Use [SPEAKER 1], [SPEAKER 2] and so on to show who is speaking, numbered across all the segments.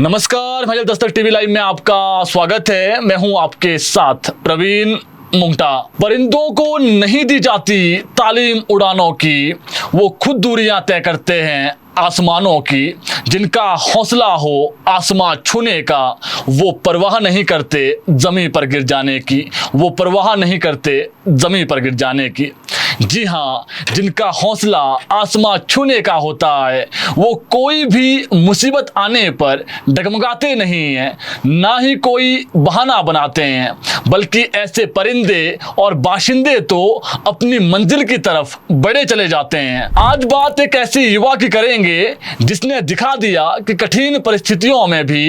[SPEAKER 1] नमस्कार, मेरे Dastak TV live में आपका स्वागत है। मैं हूं आपके साथ प्रवीण मुंगटा। परिंदों को नहीं दी जाती तालीम उड़ानों की, वो खुद दूरियां तय करते हैं आसमानों की। जिनका हौसला हो आसमां छूने का, वो परवाह नहीं करते जमीन पर गिर जाने की, वो परवाह नहीं करते जमीन पर गिर जाने की। जी हाँ, जिनका हौसला आसमां छूने का होता है, वो कोई भी मुसीबत आने पर डगमगाते नहीं हैं, ना ही कोई बहाना बनाते हैं, बल्कि ऐसे परिंदे और बाशिंदे तो अपनी मंजिल की तरफ बढ़े चले जाते हैं। आज बात एक ऐसी युवा की करेंगे जिसने दिखा दिया कि कठिन परिस्थितियों में भी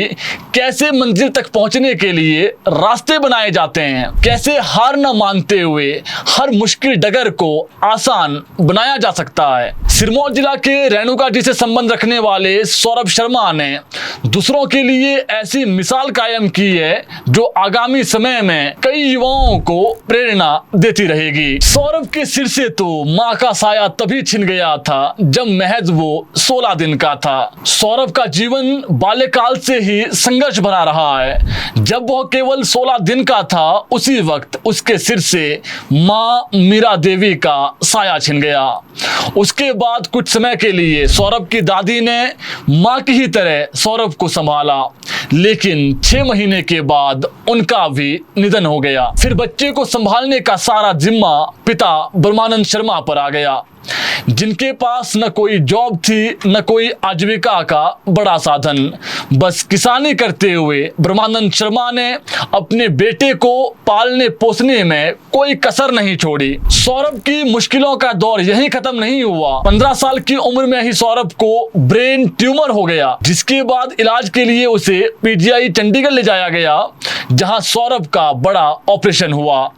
[SPEAKER 1] कैसे मंजिल तक पहुंचने के लिए रास्ते बनाए जाते हैं, कैसे हार न मानते हुए हर मुश्किल डगर को आसान बनाया जा सकता है। सिरमौर जिला के रेणुका जी से संबंध रखने वाले सौरभ शर्मा ने दूसरों के लिए ऐसी मिसाल कायम की है जो आगामी समय में कई युवाओं को प्रेरणा देती रहेगी। सौरभ के सिर से तो मां का साया तभी छिन गया था जब महज वो 16 दिन का था। सौरभ का जीवन बाल्यकाल से ही संघर्ष भरा रहा है। जब वह केवल 16 दिन का था, उसी वक्त उसके सिर से मां मीरा देवी का साया छिन गया। उसके बाद कुछ समय के लिए सौरभ की दादी ने मां की ही तरह सौरभ को संभाला, लेकिन 6 महीने के बाद उनका भी निधन हो गया। फिर बच्चे को संभालने का सारा जिम्मा पिता ब्रह्मानंद शर्मा पर आ गया, जिनके पास न कोई जॉब थी न कोई आजीविका का बड़ा साधन। बस किसानी करते हुए ब्रह्मानंद शर्मा ने अपने बेटे को पालने पोसने में कोई कसर नहीं छोड़ी। सौरभ की मुश्किलों का दौर यहीं खत्म नहीं हुआ। 15 साल की उम्र में ही सौरभ को ब्रेन ट्यूमर हो गया, जिसके बाद इलाज के लिए उसे पीजीआई चंडीगढ़ ले जाया गया, जहां सौरभ का बड़ा ऑपरेशन हुआ।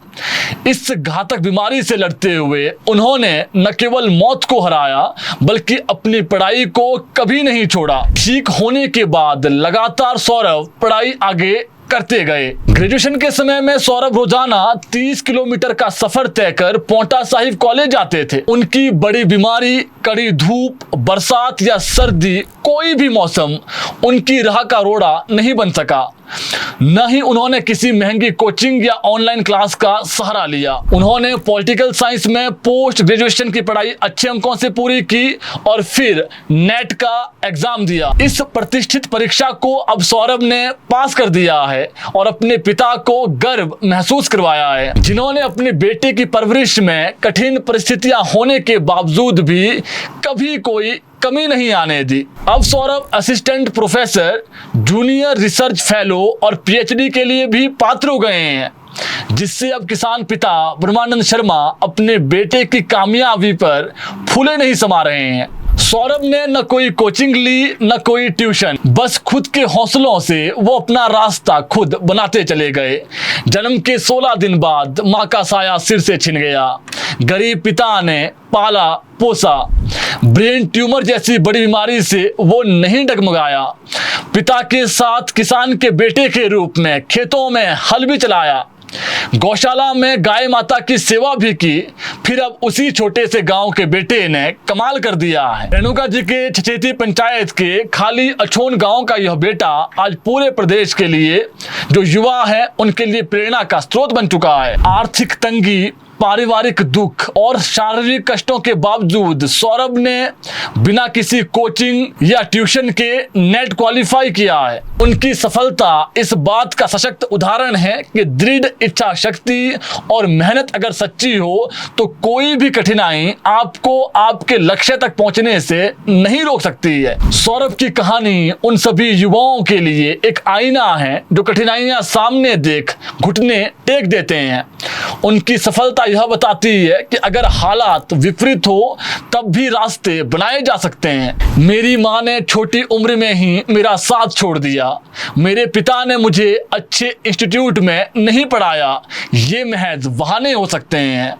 [SPEAKER 1] इस घातक बीमारी से लड़ते हुए उन्होंने न केवल मौत को हराया, बल्कि अपनी पढ़ाई को कभी नहीं छोड़ा। ठीक होने के बाद लगातार सौरभ पढ़ाई आगे करते गए। ग्रेजुएशन के समय में सौरभ रोजाना 30 किलोमीटर का सफर तय कर पोंटा साहिब कॉलेज जाते थे। उनकी बड़ी बीमारी, कड़ी धूप, बरसात या सर्दी, कोई भी मौसम उनकी राह का रोड़ा नहीं बन सका। न ही उन्होंने किसी महंगी कोचिंग या ऑनलाइन क्लास का सहारा लिया। उन्होंने पॉलिटिकल साइंस में पोस्ट ग्रेजुएशन की पढ़ाई अच्छे अंकों से पूरी की और फिर नेट का एग्जाम दिया। इस प्रतिष्ठित परीक्षा को अब सौरभ ने पास कर दिया है और अपने पिता को गर्व महसूस करवाया है, जिन्होंने अपने बेटे की परवरिश में कठिन परिस्थितियां होने के बावजूद भी कभी कोई कमी नहीं आने दी। अब Saurabh assistant professor, junior research fellow और पीएचडी के लिए भी पात्र हो गए हैं, जिससे अब किसान पिता ब्रह्मानंद शर्मा अपने बेटे की कामयाबी पर फूले नहीं समा रहे हैं। सौरभ ने न कोई कोचिंग ली न कोई ट्यूशन, बस खुद के हौसलों से वो अपना रास्ता खुद बनाते चले गए। जन्म के 16 दिन बाद मां का साया सिर से छिन गया। गरीब पिता ने पाला पोसा। ब्रेन ट्यूमर जैसी बड़ी बीमारी से वो नहीं डगमगाया। पिता के साथ किसान के बेटे के रूप में खेतों में हल भी चलाया, गौशाला में गाय माता की सेवा भी की। फिर अब उसी छोटे से गांव के बेटे ने कमाल कर दिया है। रेणुका जी के छछेती पंचायत के खाली अछोन गांव का यह बेटा आज पूरे प्रदेश के लिए जो युवा है उनके लिए प्रेरणा का स्रोत बन चुका है। आर्थिक तंगी, पारिवारिक दुख और शारीरिक कष्टों के बावजूद सौरभ ने बिना किसी कोचिंग या ट्यूशन के नेट क्वालिफाई किया है। उनकी सफलता इस बात का सशक्त उदाहरण है कि दृढ़ इच्छा शक्ति और मेहनत अगर सच्ची हो तो कोई भी कठिनाई आपको आपके लक्ष्य तक पहुंचने से नहीं रोक सकती है। सौरभ की कहानी उन सभी युवाओं के लिए एक आईना है जो कठिनाइयां सामने देख घुटने टेक देते हैं। उनकी सफलता यह बताती है कि अगर हालात विपरीत हो तब भी रास्ते बनाए जा सकते हैं। मेरी मां ने छोटी उम्र में ही मेरा साथ छोड़ दिया। मेरे पिता ने मुझे अच्छे इंस्टीट्यूट में नहीं पढ़ाया, ये महज बहाने हो सकते हैं।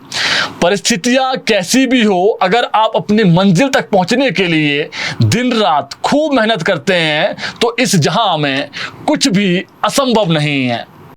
[SPEAKER 1] परिस्थितियां कैसी भी हो, अगर आप अपनी मंजिल तक पहुंचने के लिए दिन रात खूब मेहनत करते हैं तो इस जहां में कुछ भी असंभव नहीं है।